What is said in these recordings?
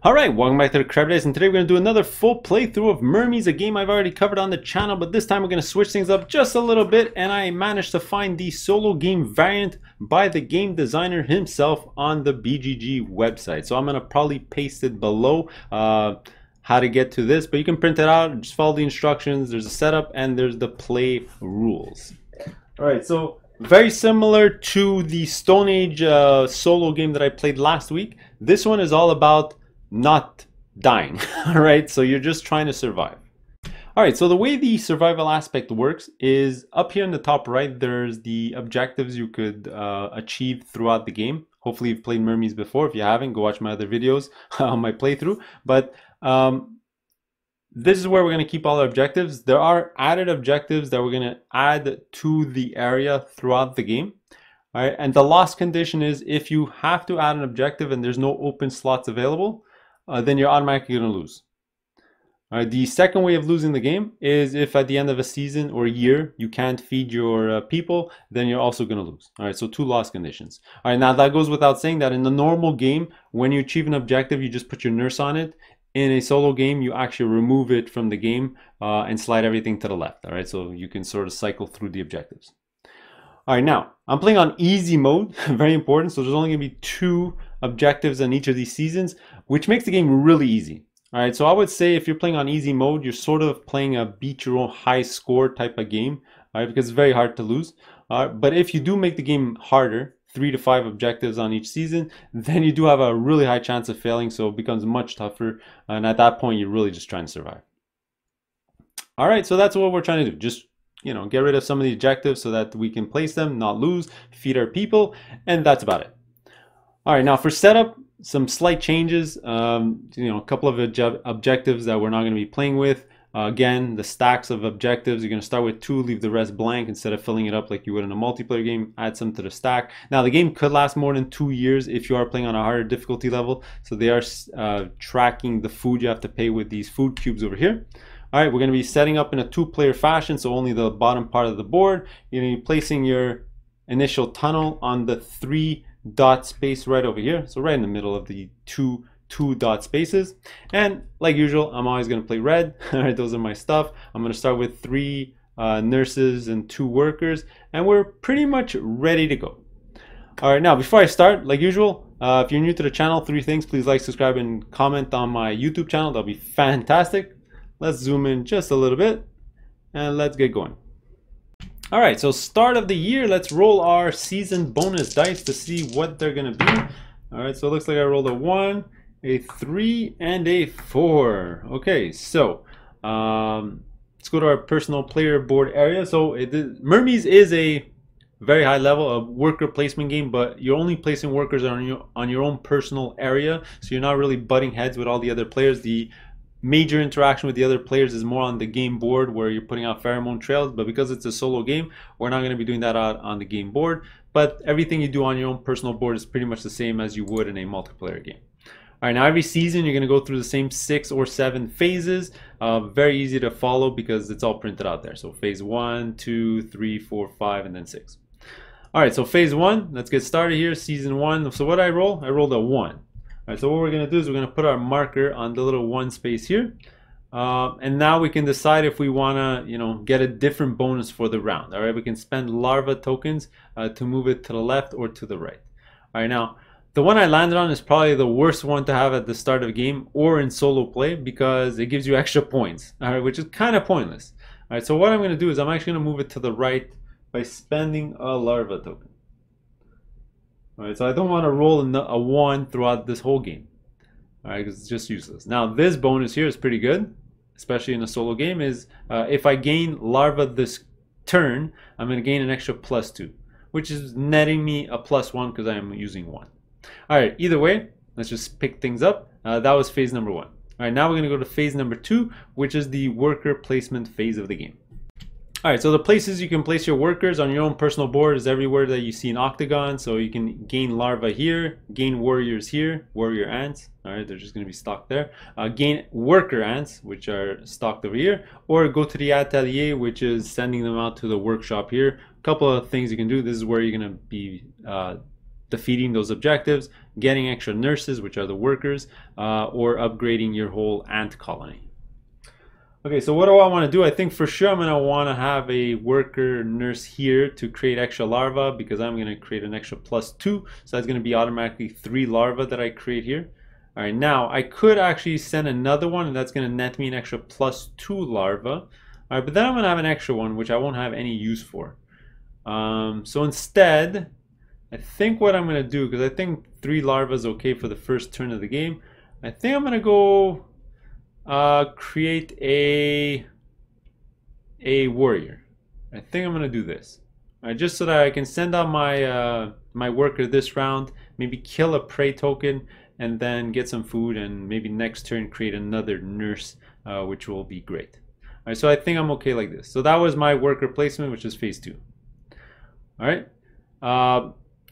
Alright, welcome back to the Crabby, and today we're going to do another full playthrough of Myrmes, a game I've already covered on the channel, but this time we're going to switch things up just a little bit, and I managed to find the solo game variant by the game designer himself on the BGG website. So I'm going to probably paste it below how to get to this, but you can print it out, just follow the instructions. There's a setup and there's the play rules. Alright, so very similar to the Stone Age solo game that I played last week. This one is all about not dying. All right, so you're just trying to survive. All right, so the way the survival aspect works is up here in the top right, there's the objectives you could achieve throughout the game. Hopefully you've played Myrmes before. If you haven't, go watch my other videos on my playthrough. But this is where we're going to keep all our objectives. There are added objectives that we're going to add to the area throughout the game. All right, and the loss condition is if you have to add an objective and there's no open slots available, then you're automatically going to lose. All right, the second way of losing the game is if at the end of a season or a year you can't feed your people, then you're also going to lose. All right, so two loss conditions. All right, now that goes without saying that in the normal game, when you achieve an objective, you just put your nurse on it. In a solo game, you actually remove it from the game and slide everything to the left. All right, so you can sort of cycle through the objectives. All right, now I'm playing on easy mode, very important. So there's only gonna be 2 objectives on each of these seasons, which makes the game really easy. All right, so I would say if you're playing on easy mode, you're sort of playing a beat your own high score type of game, all right, because it's very hard to lose. But if you do make the game harder, 3 to 5 objectives on each season, then you do have a really high chance of failing, so it becomes much tougher. And at that point, you're really just trying to survive. All right, so that's what we're trying to do. Just get rid of some of the objectives so that we can place them, not lose, feed our people, and that's about it. All right, now for setup, some slight changes. A couple of objectives that we're not going to be playing with. Again, the stacks of objectives, you're going to start with 2, leave the rest blank instead of filling it up like you would in a multiplayer game. Add some to the stack. Now, the game could last more than 2 years if you are playing on a harder difficulty level. So they are tracking the food you have to pay with these food cubes over here. All right, we're going to be setting up in a 2-player fashion, so only the bottom part of the board. You're going to be placing your initial tunnel on the 3-dot space right over here, so right in the middle of the two dot spaces. And like usual, I'm always going to play red. All right, those are my stuff. I'm going to start with 3 nurses and 2 workers, and we're pretty much ready to go. All right, now before I start, like usual, if you're new to the channel, 3 things: please like, subscribe, and comment on my YouTube channel. That'll be fantastic. Let's zoom in just a little bit and let's get going. All right, so start of the year, let's roll our season bonus dice to see what they're gonna be. All right, so it looks like I rolled a 1, a 3, and a 4. Okay, so let's go to our personal player board area. So Myrmes is a very high level of worker placement game, but you're only placing workers on your own personal area, so you're not really butting heads with all the other players. The major interaction with the other players is more on the game board where you're putting out pheromone trails, but because it's a solo game, we're not going to be doing that out on the game board. But everything you do on your own personal board is pretty much the same as you would in a multiplayer game. All right, now every season you're going to go through the same 6 or 7 phases. Very easy to follow because it's all printed out there. So phase 1, 2, 3, 4, 5, and then 6. All right, so phase 1, let's get started here. Season 1. So what did I roll? I rolled a 1. All right, so what we're going to do is we're going to put our marker on the little 1 space here. And now we can decide if we want to, get a different bonus for the round. All right, we can spend larva tokens to move it to the left or to the right. All right, now the one I landed on is probably the worst one to have at the start of a game or in solo play because it gives you extra points, all right, which is kind of pointless. All right, so what I'm going to do is I'm actually going to move it to the right by spending a larva token. All right, so I don't want to roll a 1 throughout this whole game. All right, because it's just useless. Now this bonus here is pretty good, especially in a solo game, is if I gain larva this turn, I'm going to gain an extra +2, which is netting me a +1 because I am using 1. All right, either way, let's just pick things up. That was phase number 1. All right, now we're going to go to phase number 2, which is the worker placement phase of the game. All right, so the places you can place your workers on your own personal board is everywhere that you see an octagon. So you can gain larvae here, gain warriors here, warrior ants. All right, they're just going to be stocked there. Gain worker ants, which are stocked over here, or go to the atelier, which is sending them out to the workshop here. A couple of things you can do. This is where you're going to be defeating those objectives, getting extra nurses, which are the workers, or upgrading your whole ant colony. Okay, so what do I want to do? I think for sure I'm going to want to have a worker nurse here to create extra larvae, because I'm going to create an extra +2. So that's going to be automatically 3 larvae that I create here. All right, now I could actually send another one, and that's going to net me an extra +2 larvae. All right, but then I'm going to have an extra one, which I won't have any use for. So instead, I think what I'm going to do, because I think 3 larvae is okay for the first turn of the game, I think I'm going to go create a warrior. I think I'm gonna do this. All right, just so that I can send out my my worker this round, maybe kill a prey token, and then get some food, and maybe next turn create another nurse, which will be great. All right, so I think I'm okay like this. So that was my worker placement, which is phase 2. All right.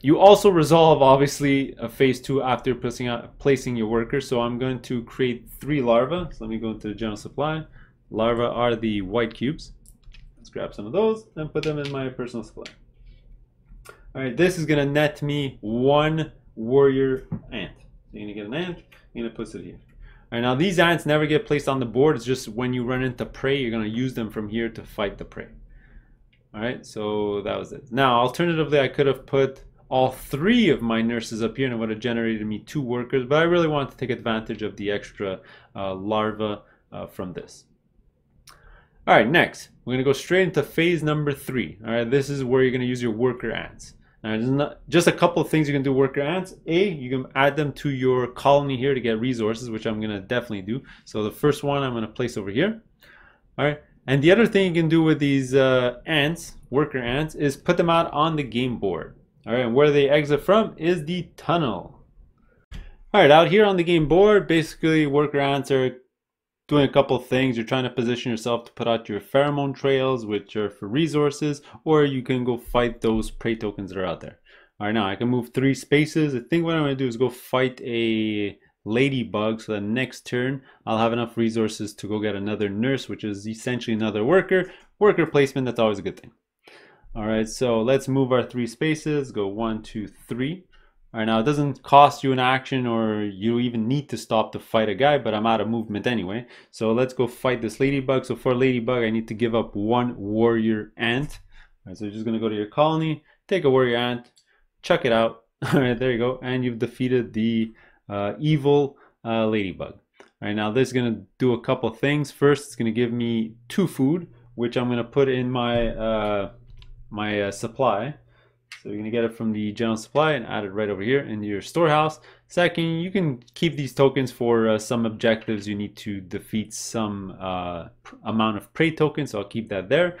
You also resolve, obviously, a phase 2 after placing your workers. So I'm going to create 3 larvae. So let me go into the general supply. Larvae are the white cubes. Let's grab some of those and put them in my personal supply. All right, this is going to net me 1 warrior ant. So you're going to get an ant, you're going to put it here. All right, now these ants never get placed on the board. It's just when you run into prey, you're going to use them from here to fight the prey. All right, so that was it. Now, alternatively, I could have put all 3 of my nurses up here, and it would have generated me 2 workers, but I really wanted to take advantage of the extra larvae from this. All right, next we're going to go straight into phase number 3. All right, this is where you're going to use your worker ants. Now, there's not, just a couple of things you can do worker ants. You can add them to your colony here to get resources, which I'm going to definitely do. So the first one I'm going to place over here. All right, and the other thing you can do with these ants, worker ants, is put them out on the game board. All right, and where they exit from is the tunnel. All right, out here on the game board, basically worker ants are doing a couple of things. You're trying to position yourself to put out your pheromone trails, which are for resources, or you can go fight those prey tokens that are out there. All right, now I can move 3 spaces. I think what I'm gonna do is go fight a ladybug, so that next turn I'll have enough resources to go get another nurse, which is essentially another worker. Worker placement, that's always a good thing. All right, so let's move our 3 spaces. Go 1, 2, 3. All right, now it doesn't cost you an action, or you even need to stop to fight a guy, but I'm out of movement anyway. So let's go fight this ladybug. So for ladybug, I need to give up 1 warrior ant. All right, so you're just gonna go to your colony, take a warrior ant, chuck it out. All right, there you go, and you've defeated the evil ladybug. All right, now this is gonna do a couple of things. First, it's gonna give me 2 food, which I'm gonna put in my supply. So you're gonna get it from the general supply and add it right over here in your storehouse. Second, you can keep these tokens for some objectives. You need to defeat some amount of prey tokens, so I'll keep that there.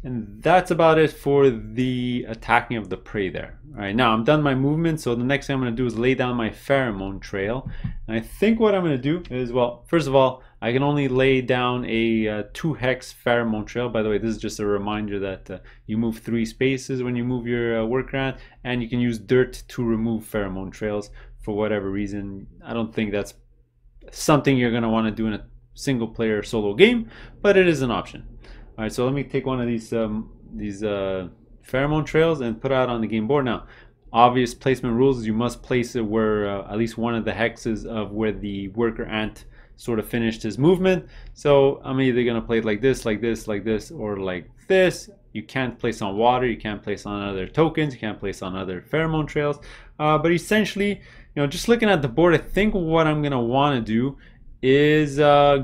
And that's about it for the attacking of the prey there. All right, now I'm done my movement, so the next thing I'm gonna do is lay down my pheromone trail. And I think what I'm gonna do is, well, first of all, I can only lay down a 2-hex pheromone trail. By the way, this is just a reminder that you move 3 spaces when you move your worker ant, and you can use dirt to remove pheromone trails for whatever reason. I don't think that's something you're gonna wanna do in a single player solo game, but it is an option. All right, so let me take one of these pheromone trails and put it out on the game board. Now, obvious placement rules is you must place it where at least one of the hexes of where the worker ant sort of finished his movement. So I'm either gonna play it like this, like this, like this, or like this. You can't place on water, you can't place on other tokens, you can't place on other pheromone trails. But essentially, just looking at the board, I think what I'm gonna wanna do is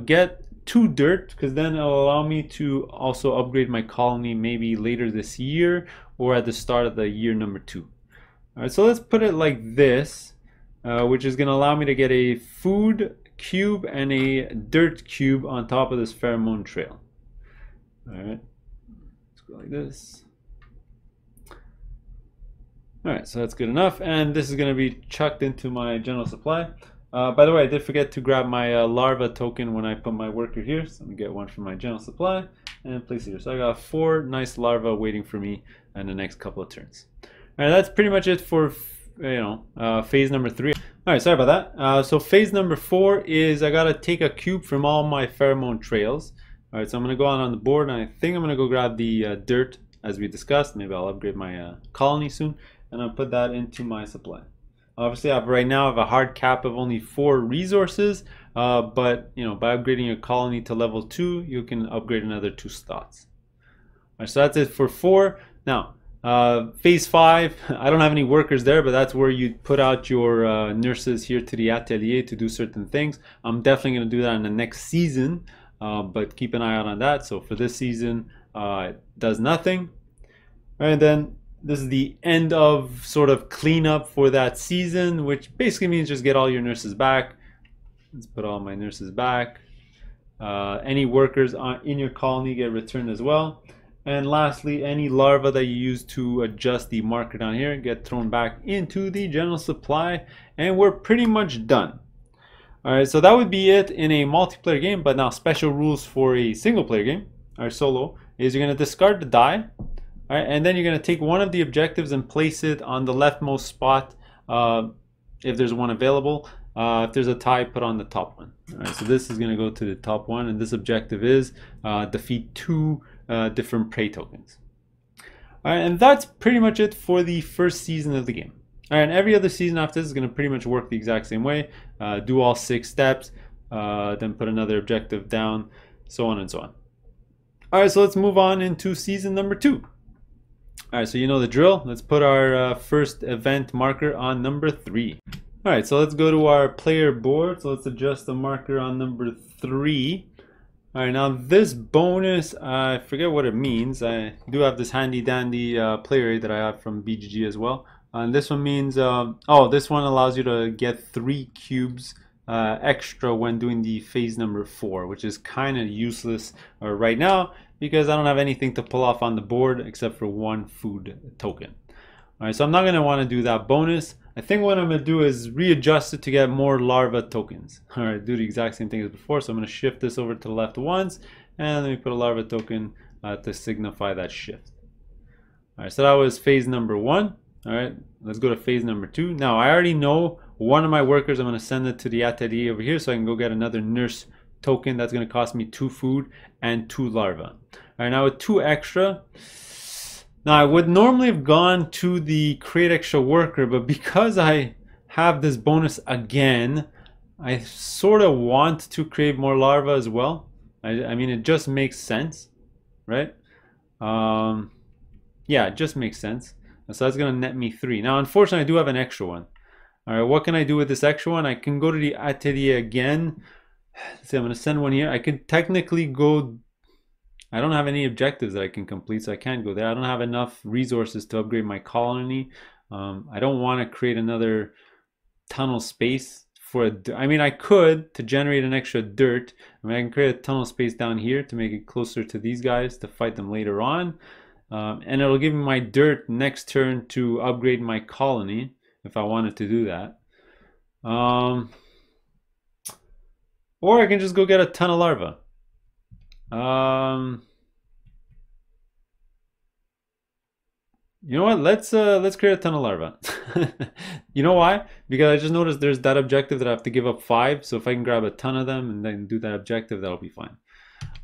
get 2 dirt, because then it'll allow me to also upgrade my colony maybe later this year or at the start of the year number 2. All right, so let's put it like this, which is going to allow me to get a food cube and a dirt cube on top of this pheromone trail. All right, let's go like this. All right, so that's good enough, and this is going to be chucked into my general supply. By the way, I did forget to grab my larva token when I put my worker here. So I'm going to get one from my general supply and place it here. So I got 4 nice larvae waiting for me in the next couple of turns. All right, that's pretty much it for phase number 3. All right, sorry about that. So phase number 4 is I got to take a cube from all my pheromone trails. All right, so I'm going to go on the board, and I think I'm going to go grab the dirt as we discussed. Maybe I'll upgrade my colony soon, and I'll put that into my supply. Obviously, right now I have a hard cap of only 4 resources, but you know, by upgrading your colony to level 2, you can upgrade another 2 slots. All right, so that's it for 4. Now, phase 5, I don't have any workers there, but that's where you put out your nurses here to the atelier to do certain things. I'm definitely going to do that in the next season, but keep an eye out on that. So for this season, it does nothing. And then this is the end of sort of cleanup for that season, which basically means just get all your nurses back. Let's put all my nurses back. Any workers in your colony get returned as well. And lastly, any larvae that you use to adjust the marker down here get thrown back into the general supply, and we're pretty much done. Alright, so that would be it in a multiplayer game, but now special rules for a single player game, or solo, is you're going to discard the die. Alright, and then you're going to take one of the objectives and place it on the leftmost spot if there's one available. If there's a tie, put on the top one. Alright, so this is going to go to the top one, and this objective is defeat 2 different prey tokens. Alright, and that's pretty much it for the first season of the game. Alright, and every other season after this is going to pretty much work the exact same way. Do all 6 steps, then put another objective down, so on and so on. Alright, so let's move on into season number 2. Alright, so you know the drill. Let's put our first event marker on number 3. Alright, so let's go to our player board. So let's adjust the marker on number 3. Alright, now this bonus, I forget what it means. I do have this handy dandy player that I have from BGG as well. And this one means, this one allows you to get 3 cubes extra when doing the phase number 4, which is kind of useless right now because I don't have anything to pull off on the board except for 1 food token. Alright, so I'm not going to want to do that bonus. I think what I'm going to do is readjust it to get more larva tokens. Alright, do the exact same thing as before. So I'm going to shift this over to the left once, and let me put a larva token to signify that shift. Alright, so that was phase number 1. Alright, let's go to phase number 2. Now, I already know one of my workers, I'm going to send it to the atelier over here so I can go get another nurse token. That's going to cost me 2 food and 2 larvae. Alright, now with 2 extra, now I would normally have gone to the create extra worker, but because I have this bonus again, I sort of want to create more larvae as well. I mean, it just makes sense, right? Yeah, it just makes sense. So that's going to net me 3. Now, unfortunately, I do have an extra one. All right, what can I do with this extra one? I can go to the atelier again. Let's see, I'm going to send one here. I could technically go... I don't have any objectives that I can complete, so I can't go there. I don't have enough resources to upgrade my colony. I don't want to create another tunnel space for I mean, I could to generate an extra dirt. I mean, I can create a tunnel space down here to make it closer to these guys to fight them later on. And it'll give me my dirt next turn to upgrade my colony if I wanted to do that. Or I can just go get a ton of larvae. You know what? Let's create a ton of larvae. You know why? Because I just noticed there's that objective that I have to give up 5. So if I can grab a ton of them and then do that objective, that'll be fine.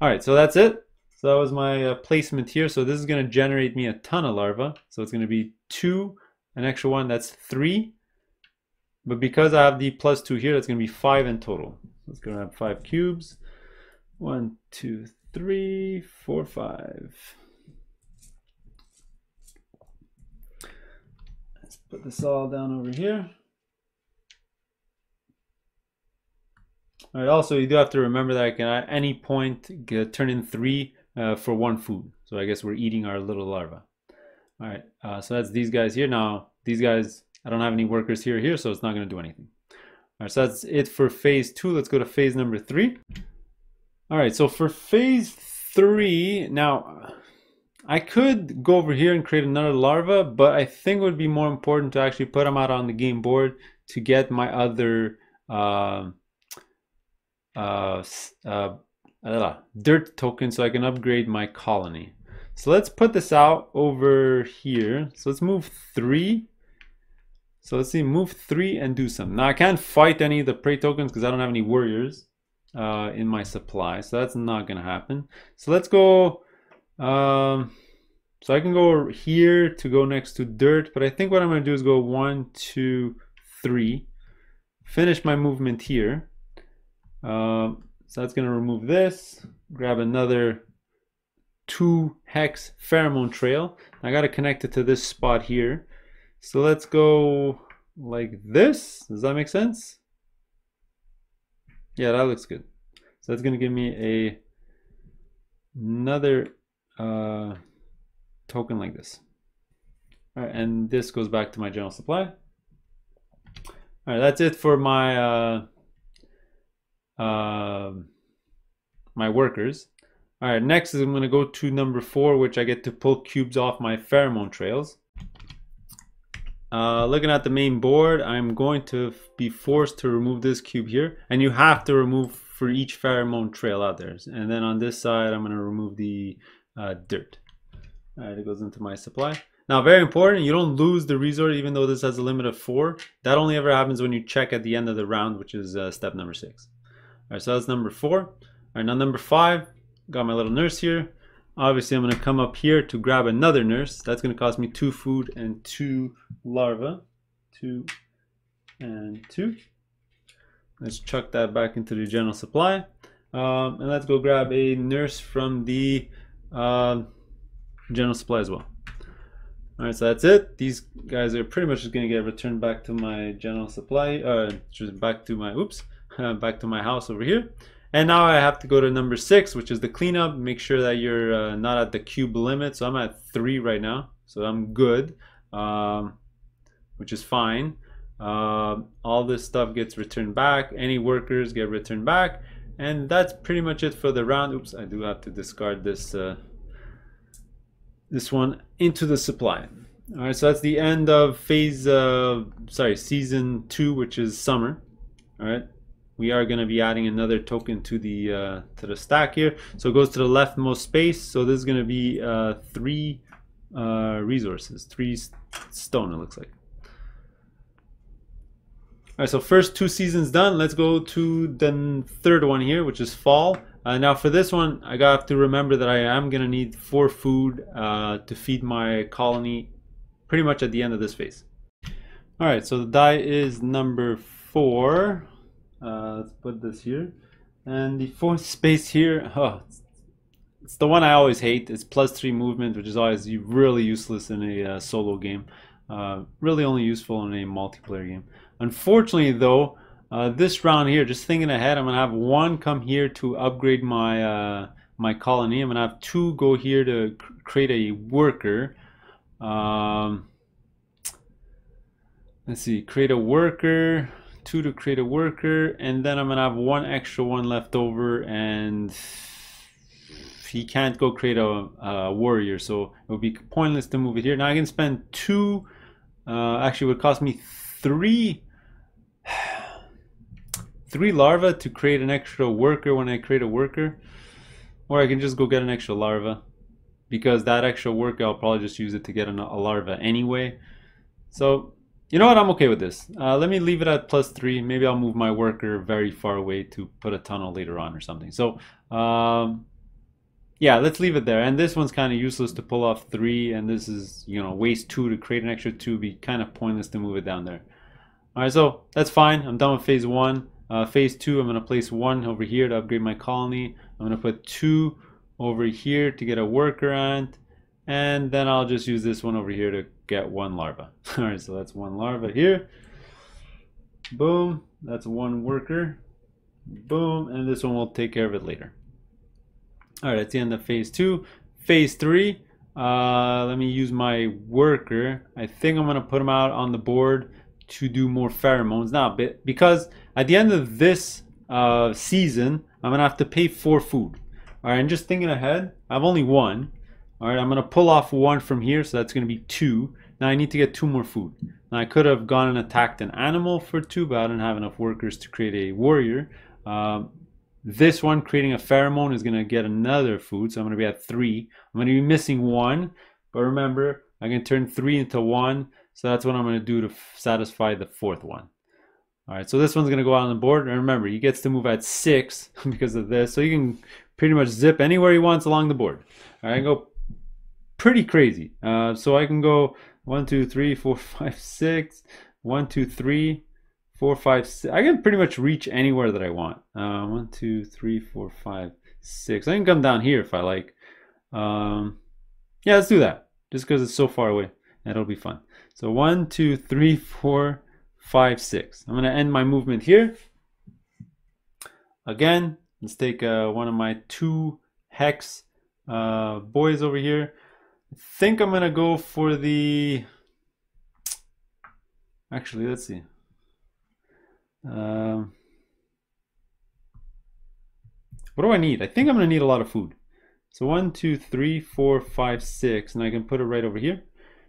All right, so that's it. So that was my placement here. So this is going to generate me a ton of larvae. So it's going to be 2, an extra 1, that's 3. But because I have the +2 here, that's going to be 5 in total. So it's going to have 5 cubes. 1, 2, 3, 4, 5. Let's put this all down over here. All right, also, you do have to remember that I can at any point turn in 3 for 1 food. So I guess we're eating our little larva. All right, so that's these guys here. Now, these guys, I don't have any workers here, so it's not going to do anything. All right, so that's it for phase 2. Let's go to phase number 3. All right, so for phase 3, now I could go over here and create another larva, but I think it would be more important to actually put them out on the game board to get my other dirt token so I can upgrade my colony. So let's put this out over here. So let's move 3. So let's see, move 3 and do some. Now I can't fight any of the prey tokens because I don't have any warriors in my supply, so that's not gonna happen. So let's go So I can go here to go next to dirt, but I think what I'm going to do is go 1, 2, 3. Finish my movement here. So that's going to remove this. Grab another 2 hex pheromone trail. I got to connect it to this spot here. So let's go like this. Does that make sense? Yeah, that looks good. So that's going to give me another token like this. All right, and this goes back to my general supply. All right, that's it for my my workers. All right, next is I'm going to go to number 4, which I get to pull cubes off my pheromone trails. Looking at the main board, I'm going to be forced to remove this cube here, and you have to remove for each pheromone trail out there. And then on this side, I'm going to remove the dirt. All right, it goes into my supply. Now, very important, you don't lose the resource even though this has a limit of 4. That only ever happens when you check at the end of the round, which is step number 6. All right, so that's number 4. All right, now number 5, got my little nurse here. Obviously, I'm going to come up here to grab another nurse. That's going to cost me 2 food and 2 larvae. 2 and 2. Let's chuck that back into the general supply. And let's go grab a nurse from the general supply as well. All right, so that's it. These guys are pretty much just going to get returned back to my general supply, just back to my, back to my house over here. And now I have to go to number 6, which is the cleanup. Make sure that you're not at the cube limit. So I'm at 3 right now, so I'm good, which is fine. All this stuff gets returned back. Any workers get returned back, and that's pretty much it for the round. Oops, I do have to discard this this one into the supply. All right, so that's the end of season 2, which is summer. All right. We are going to be adding another token to the stack here. So it goes to the leftmost space. So this is going to be 3 resources, 3 stone, it looks like. All right, so first 2 seasons done. Let's go to the 3rd one here, which is fall. Now for this one, I got to remember that I am going to need 4 food to feed my colony pretty much at the end of this phase. All right, so the die is number 4. Let's put this here, and the 4th space here, it's the one I always hate. It's +3 movement, which is always really useless in a solo game, really only useful in a multiplayer game. Unfortunately though, this round here, just thinking ahead, I'm gonna have 1 come here to upgrade my my colony. I'm gonna have 2 go here to create a worker. Let's see, create a worker, 2 to create a worker, and then I'm gonna have 1 extra one left over, and he can't go create a warrior, so it would be pointless to move it here. Now I can spend 2, actually it would cost me 3 larvae to create an extra worker when I create a worker, or I can just go get an extra larva, because that extra worker I'll probably just use it to get a larva anyway. So you know what, I'm okay with this. Let me leave it at +3. Maybe I'll move my worker very far away to put a tunnel later on or something. So yeah, let's leave it there. And this one's kind of useless to pull off 3, and this is, you know, waste 2 to create an extra 2. Be kind of pointless to move it down there. All right, so that's fine. I'm done with phase 1. Phase 2, I'm going to place 1 over here to upgrade my colony. I'm going to put 2 over here to get a worker ant, and then I'll just use this one over here to get 1 larva. All right, so that's 1 larva here. Boom, that's 1 worker. Boom, and this one will take care of it later. All right, that's the end of phase 2. Phase 3, let me use my worker. I think I'm gonna put him out on the board to do more pheromones now, because at the end of this season, I'm gonna have to pay 4 food. All right, and just thinking ahead, I have only 1. All right, I'm gonna pull off 1 from here, so that's gonna be 2. Now I need to get 2 more food. Now I could have gone and attacked an animal for 2, but I didn't have enough workers to create a warrior. This one, creating a pheromone, is gonna get another food, so I'm gonna be at 3. I'm gonna be missing 1, but remember, I can turn 3 into 1, so that's what I'm gonna do to satisfy the 4th one. All right, so this one's gonna go out on the board, and remember, he gets to move at 6 because of this, so you can pretty much zip anywhere he wants along the board. All right, go pretty crazy. So I can go 1, 2, 3, 4, 5, 6. 1, 2, 3, 4, 5, 6. I can pretty much reach anywhere that I want. 1, 2, 3, 4, 5, 6. I can come down here if I like. Yeah, let's do that. Just because it's so far away. That'll be fun. So 1, 2, 3, 4, 5, 6. I'm going to end my movement here. Again, let's take one of my 2 hex boys over here. I think I'm going to go for the... Actually, let's see. What do I need? I think I'm going to need a lot of food. So 1, 2, 3, 4, 5, 6. And I can put it right over here.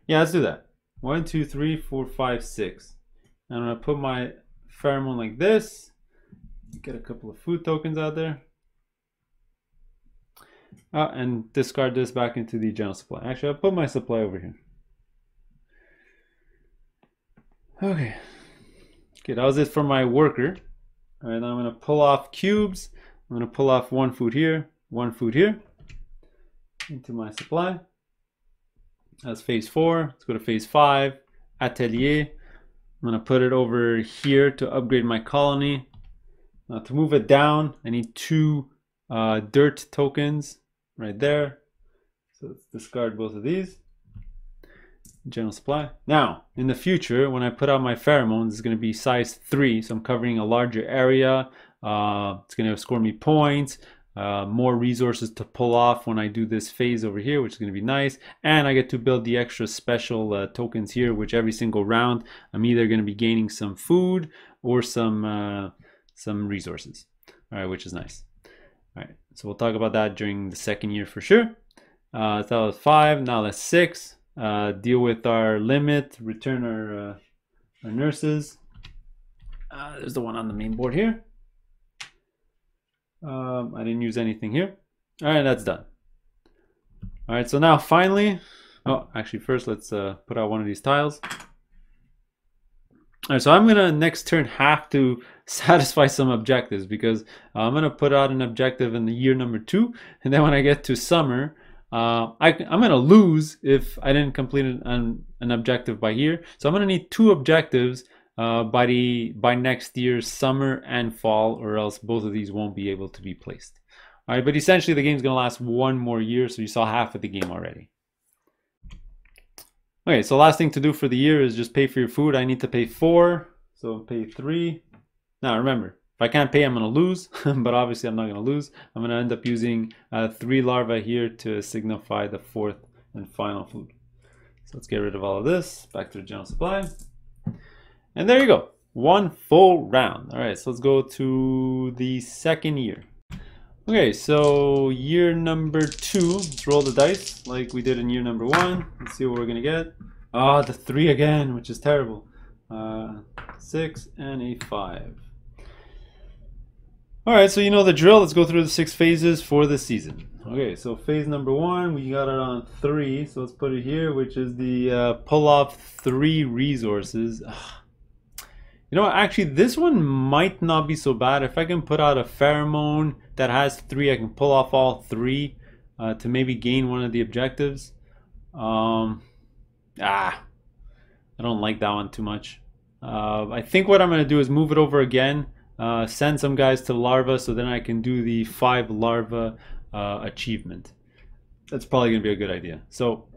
Yeah, let's do that. 1, 2, 3, 4, 5, 6. And I'm going to put my pheromone like this. Get a couple of food tokens out there. And discard this back into the general supply. Actually, I'll put my supply over here. Okay. Okay, that was it for my worker. All right, now I'm going to pull off cubes. I'm going to pull off 1 food here, 1 food here into my supply. That's phase 4. Let's go to phase 5, atelier. I'm going to put it over here to upgrade my colony. Now to move it down, I need 2 dirt tokens right there. So let's discard both of these. General supply. Now, in the future, when I put out my pheromones, it's going to be size 3, so I'm covering a larger area. It's going to score me points, more resources to pull off when I do this phase over here, which is going to be nice. And I get to build the extra special tokens here, which every single round I'm either going to be gaining some food or some resources. All right, which is nice. All right, so we'll talk about that during the second year for sure. So that was 5. Now that's 6. Deal with our limit, return our nurses. There's the one on the main board here. I didn't use anything here. All right, that's done. All right, so now finally, oh, actually first let's put out one of these tiles. All right, so I'm gonna next turn have to satisfy some objectives because I'm gonna put out an objective in the year number 2, and then when I get to summer, I'm gonna lose if I didn't complete an objective by here. So I'm gonna need 2 objectives by next year's summer and fall, or else both of these won't be able to be placed. All right, but essentially the game's gonna last 1 more year, so you saw half of the game already. Okay, so last thing to do for the year is just pay for your food. I need to pay 4, so pay 3. Now remember, if I can't pay, I'm gonna lose, but obviously I'm not gonna lose. I'm gonna end up using 3 larvae here to signify the 4th and final food. So let's get rid of all of this, back to the general supply. And there you go, 1 full round. All right, so let's go to the second year. Okay, so year number 2, let's roll the dice like we did in year number 1. Let's see what we're gonna get. Ah, the 3 again, which is terrible. 6 and a 5. All right, so you know the drill. Let's go through the 6 phases for the season. Okay, so phase number 1, we got it on 3. So let's put it here, which is the pull off 3 resources. You know what, actually this one might not be so bad. If I can put out a pheromone that has 3, I can pull off all 3 to maybe gain one of the objectives. I don't like that one too much. I think what I'm going to do is move it over again, send some guys to larva, so then I can do the 5 larva achievement. That's probably going to be a good idea. So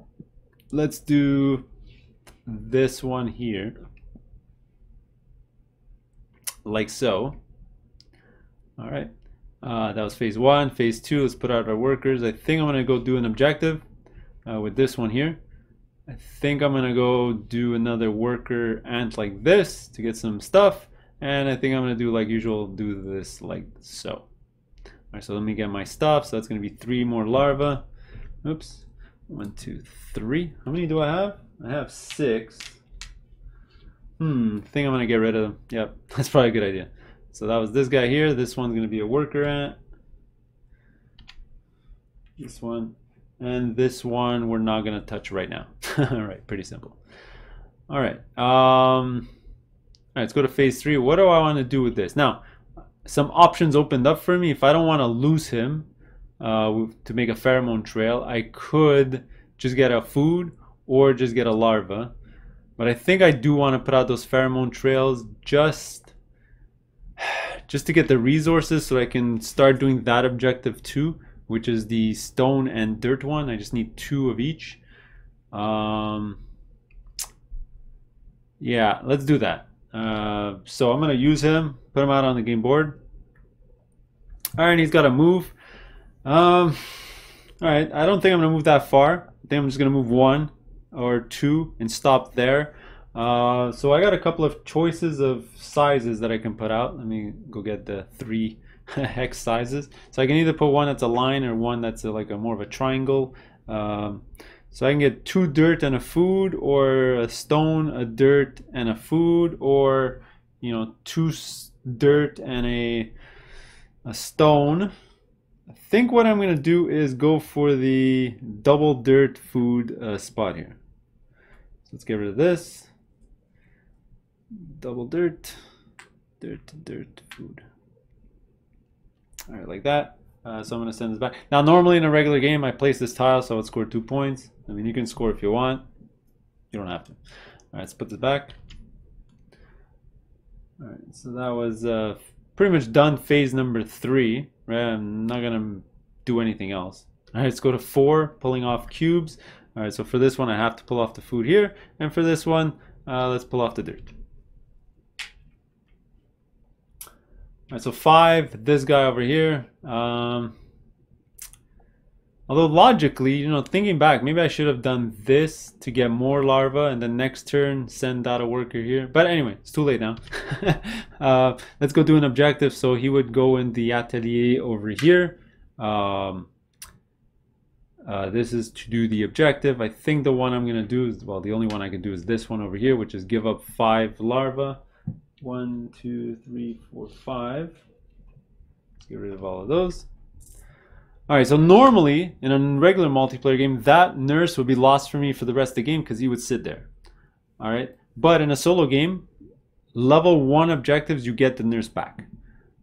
let's do this one here. Like so. All right, that was phase 1. Phase 2, let's put out our workers. I think I'm gonna go do an objective with this one here. I think I'm gonna go do another worker ant like this to get some stuff, and I think I'm gonna do like usual, do this like so. All right, so let me get my stuff. So that's gonna be 3 more larvae. Oops, 1, 2, 3. How many do I have? I have 6. I think I'm gonna get rid of them. Yep, that's probably a good idea. So that was this guy here. This one's gonna be a worker ant. This one. And this one we're not gonna touch right now. All right, pretty simple. All right. All right, let's go to phase 3. What do I want to do with this? Now, some options opened up for me. If I don't want to lose him to make a pheromone trail, I could just get a food or just get a larva. But I think I do want to put out those pheromone trails just to get the resources so I can start doing that objective too, which is the stone and dirt one. I just need 2 of each. Yeah, let's do that. So I'm gonna use him, put him out on the game board. All right, and he's got to move. All right, I don't think I'm gonna move that far. I think I'm just gonna move 1 or 2 and stop there. So I got a couple of choices of sizes that I can put out. Let me go get the 3 hex sizes. So I can either put one that's a line or one that's like a more of a triangle. So I can get 2 dirt and a food, or a stone, a dirt, and a food, or 2 dirt and a stone. I think what I'm gonna do is go for the double dirt food spot here. So let's get rid of this. Double dirt, dirt, food. All right, like that. So I'm gonna send this back. Now, normally in a regular game, I place this tile so I would score 2 points. I mean, you can score if you want. You don't have to. All right, let's put this back. All right, so that was pretty much done phase number 3. Right, I'm not gonna do anything else. All right, let's go to 4, pulling off cubes. All right, so for this one, I have to pull off the food here, and for this one, let's pull off the dirt. All right, so 5, this guy over here. Although logically, thinking back, maybe I should have done this to get more larvae, and then next turn send out a worker here. But anyway, it's too late now. Let's go do an objective. So he would go in the atelier over here. This is to do the objective. I think the one I'm gonna do is, well, the only one I can do is this one over here, which is give up 5 larvae. 1, 2, 3, 4, 5. Let's get rid of all of those. All right, so normally in a regular multiplayer game, that nurse would be lost for me for the rest of the game because he would sit there. All right, but in a solo game, level 1 objectives, you get the nurse back.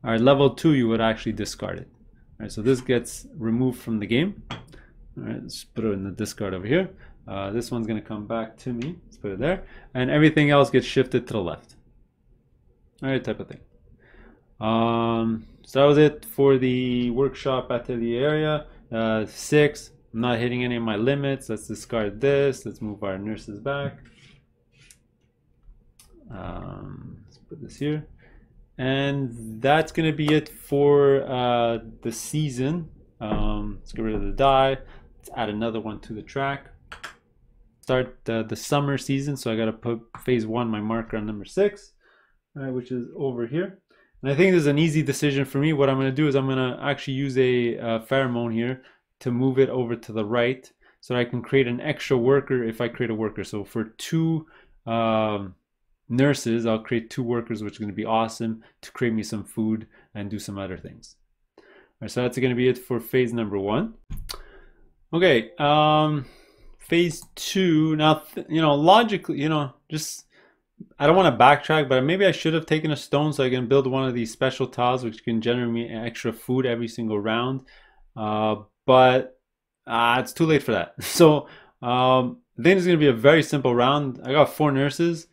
All right, level 2, you would actually discard it. All right, so this gets removed from the game. All right, let's put it in the discard over here. This one's gonna come back to me. Let's put it there, and everything else gets shifted to the left. All right, type of thing. So that was it for the workshop atelier area. 6, I'm not hitting any of my limits. Let's discard this. Let's move our nurses back. Let's put this here. And that's going to be it for the season. Let's get rid of the die. Let's add another one to the track. Start the summer season. So I got to put phase 1, my marker on number 6, which is over here. And I think this is an easy decision for me. What I'm going to do is I'm going to actually use a pheromone here to move it over to the right so I can create an extra worker if I create a worker. So for 2 nurses, I'll create 2 workers, which is going to be awesome to create me some food and do some other things. All right, so that's going to be it for phase number 1. Okay, phase 2. Now, logically, just I don't want to backtrack, but maybe I should have taken a stone so I can build one of these special tiles which can generate me extra food every single round. But it's too late for that. So I think it's going to be a very simple round. I got 4 nurses.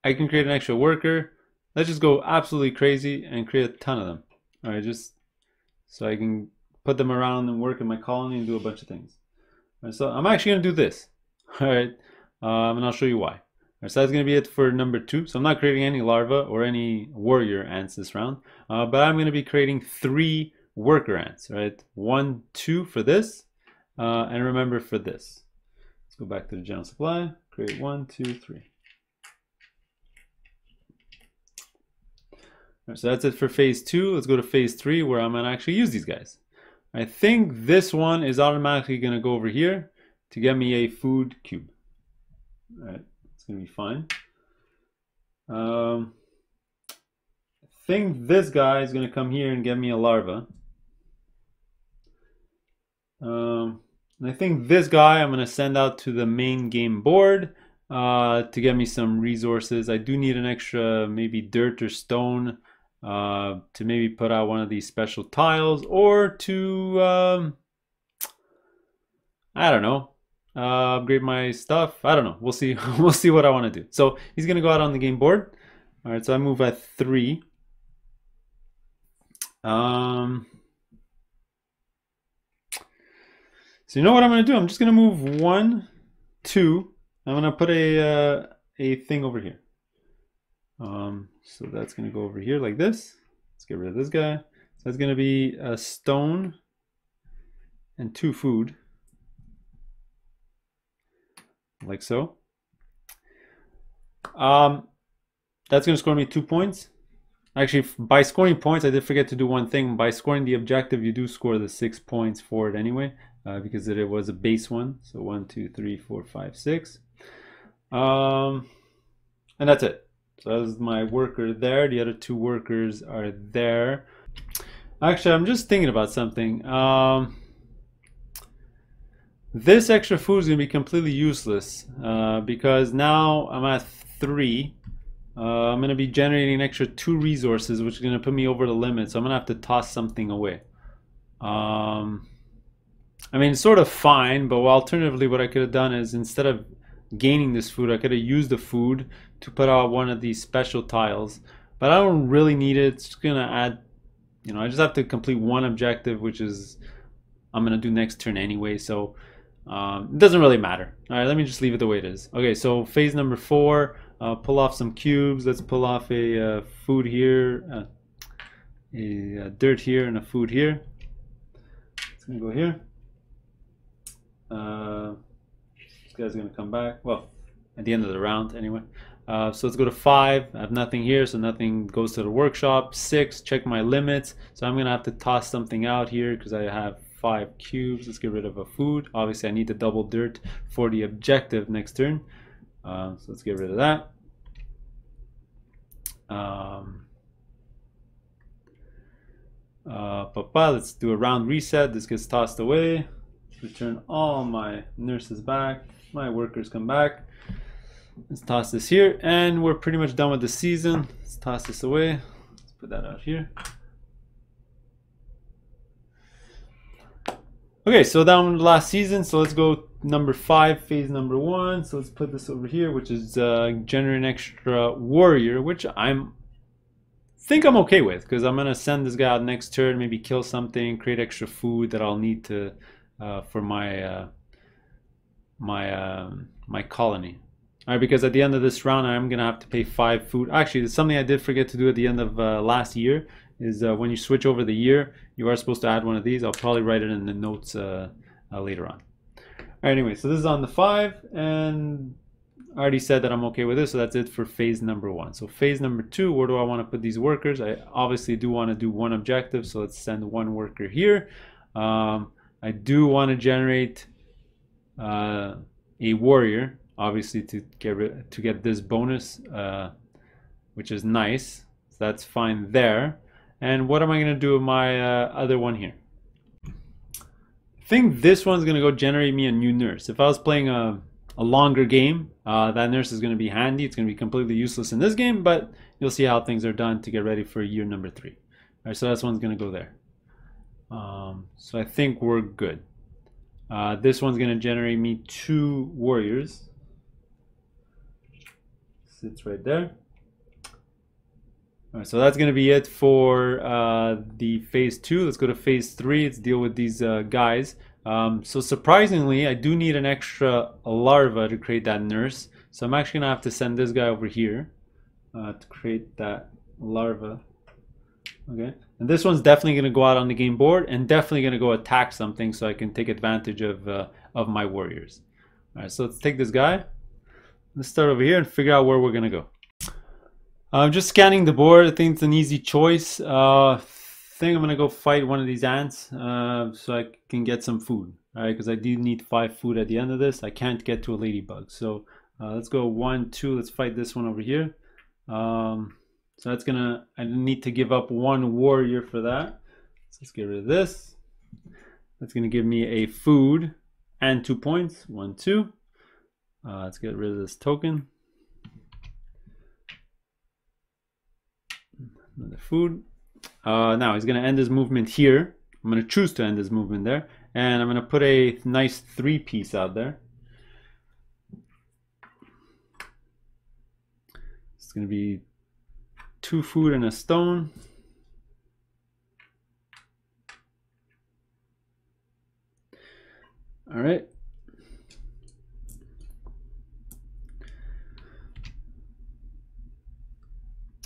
I can create an extra worker. Let's just go absolutely crazy and create a ton of them. All right, just so I can put them around and work in my colony and do a bunch of things. All right, so I'm actually going to do this. All right, and I'll show you why. So that's going to be it for number 2. So I'm not creating any larvae or any warrior ants this round, but I'm going to be creating 3 worker ants, right? 1, 2 for this, and remember for this. Let's go back to the general supply, create 1, 2, 3. Right, so that's it for phase 2. Let's go to phase 3 where I'm going to actually use these guys. I think this one is automatically going to go over here to get me a food cube. All right. It's gonna be fine. I think this guy is gonna come here and get me a larva. And I think this guy I'm gonna send out to the main game board to get me some resources. I do need an extra maybe dirt or stone to maybe put out one of these special tiles, or to I don't know, upgrade my stuff. I don't know. We'll see. We'll see what I want to do. So he's gonna go out on the game board. All right. So I move at 3. So you know what I'm gonna do? I'm just gonna move 1, 2. I'm gonna put a thing over here. So that's gonna go over here like this. Let's get rid of this guy. So that's gonna be a stone and 2 food, like so. That's gonna score me 2 points. Actually, by scoring points, I did forget to do one thing. By scoring the objective, you do score the 6 points for it anyway, because it was a base one. So 1, 2, 3, 4, 5, 6. And that's it. So that was my worker there. The other 2 workers are there. Actually, I'm just thinking about something. This extra food is going to be completely useless because now I'm at 3. I'm going to be generating an extra 2 resources, which is going to put me over the limit. So I'm going to have to toss something away. I mean, it's sort of fine, but alternatively, what I could have done is instead of gaining this food, I could have used the food to put out one of these special tiles. But I don't really need it. It's just going to add, you know, I just have to complete one objective, which is I'm going to do next turn anyway. So it doesn't really matter. All right, let me just leave it the way it is. Okay, so phase number 4. Pull off some cubes. Let's pull off a food here, a dirt here, and a food here. It's gonna go here. This guy's gonna come back. Well, at the end of the round, anyway. So let's go to 5. I have nothing here, so nothing goes to the workshop. 6. Check my limits. So I'm gonna have to toss something out here because I have 5 cubes. Let's get rid of a food. Obviously, I need the double dirt for the objective next turn. So let's get rid of that. Let's do a round reset. This gets tossed away. Return all my nurses back. My workers come back. Let's toss this here, and we're pretty much done with the season. Let's toss this away. Let's put that out here. Okay, so that one was last season. So let's go number 5, phase number 1. So let's put this over here, which is generate an extra warrior, which think I'm okay with because I'm gonna send this guy out next turn, maybe kill something, create extra food that I'll need to for my my colony. All right, because at the end of this round, I'm gonna have to pay 5 food. Actually, there's something I did forget to do at the end of last year. Is when you switch over the year, you are supposed to add one of these. I'll probably write it in the notes later on. All right, anyway, so this is on the 5, and I already said that I'm okay with this, so that's it for phase number 1. So phase number 2, where do I want to put these workers? I obviously do want to do one objective, so let's send 1 worker here. I do want to generate a warrior, obviously to get this bonus, which is nice. So that's fine there. And what am I going to do with my other one here? I think this one's going to go generate me a new nurse. If I was playing a longer game, that nurse is going to be handy. It's going to be completely useless in this game, but you'll see how things are done to get ready for year number 3. All right, so that one's going to go there. So I think we're good. This one's going to generate me 2 warriors. Sits right there. All right, so that's going to be it for the phase 2. Let's go to phase 3. Let's deal with these guys. So surprisingly, I do need an extra larva to create that nurse. So I'm actually going to have to send this guy over here to create that larva. Okay, and this one's definitely going to go out on the game board and definitely going to go attack something so I can take advantage of my warriors. All right, so let's take this guy. Let's start over here and figure out where we're going to go. I'm just scanning the board. I think it's an easy choice. I think I'm gonna go fight one of these ants so I can get some food. All right, because I do need 5 food at the end of this. I can't get to a ladybug, so let's go 1, 2. Let's fight this one over here. So that's gonna. I need to give up 1 warrior for that. So let's get rid of this. That's gonna give me a food and 2 points. 1, 2. Let's get rid of this token. Another food. Now he's going to end his movement here. I'm going to choose to end his movement there. And I'm going to put a nice 3-piece out there. It's going to be 2 food and a stone. All right.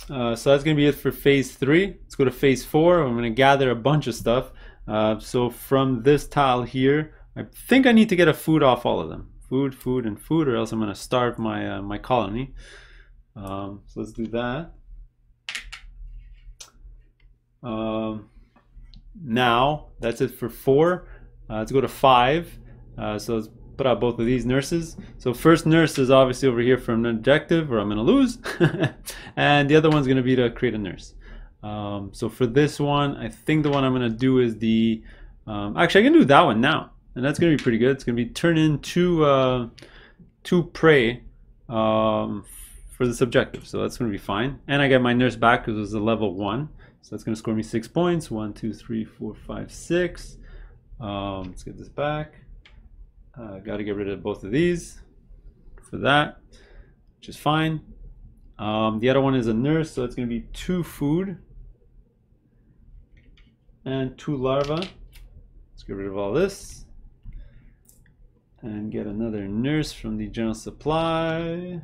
So that's going to be it for phase 3. Let's go to phase 4. I'm going to gather a bunch of stuff. So from this tile here, I think I need to get a food off all of them. Food, food, and food, or else I'm going to starve my my colony. So let's do that. Now that's it for 4. Let's go to 5. So let's put out both of these nurses. So first nurse is obviously over here from an objective, or I'm going to lose. And the other one's going to be to create a nurse. So for this one, I think the one I'm going to do is the... actually, I can do that one now. And that's going to be pretty good. It's going to be turn into 2 prey for this objective. So that's going to be fine. And I get my nurse back because it was a level 1. So that's going to score me 6 points. 1, 2, 3, 4, 5, 6. Let's get this back. Got to get rid of both of these for that, which is fine. The other one is a nurse, so it's going to be 2 food and 2 larvae. Let's get rid of all this and get another nurse from the general supply.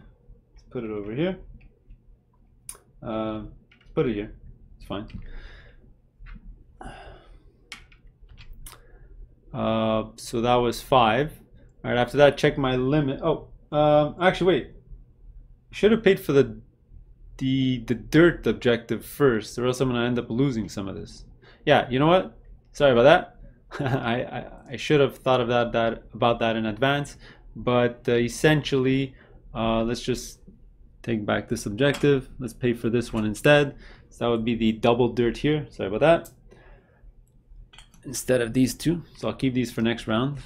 Let's put it over here. Put it here. It's fine. So that was 5. All right, after that, check my limit. Oh, actually, wait. Should have paid for the dirt objective first, or else I'm gonna end up losing some of this. Yeah, you know what? Sorry about that. I should have thought of about that in advance. But essentially, let's just take back this objective. Let's pay for this one instead. So that would be the double dirt here. Sorry about that. Instead of these 2, so I'll keep these for next round.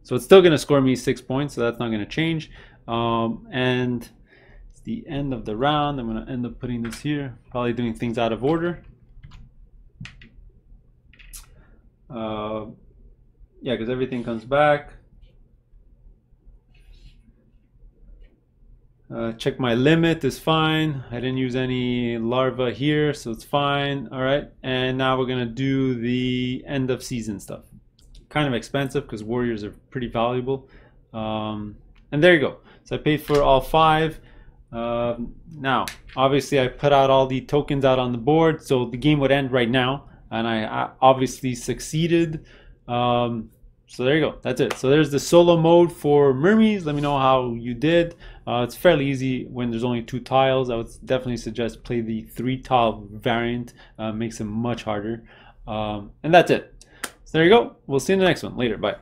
So it's still going to score me 6 points, so that's not going to change. And it's the end of the round. I'm going to end up putting this here, probably doing things out of order. Yeah, because everything comes back. Check my limit is fine. I didn't use any larvae here, so it's fine. All right, and now we're gonna do the end of season stuff. Kind of expensive because warriors are pretty valuable. And there you go. So I paid for all 5. Now, obviously, I put out all the tokens out on the board, so the game would end right now, and I obviously succeeded. So there you go. That's it. So there's the solo mode for Myrmes. Let me know how you did. It's fairly easy when there's only 2 tiles. I would definitely suggest play the 3 tile variant. Makes it much harder. And that's it. So there you go. We'll see you in the next one. Later. Bye.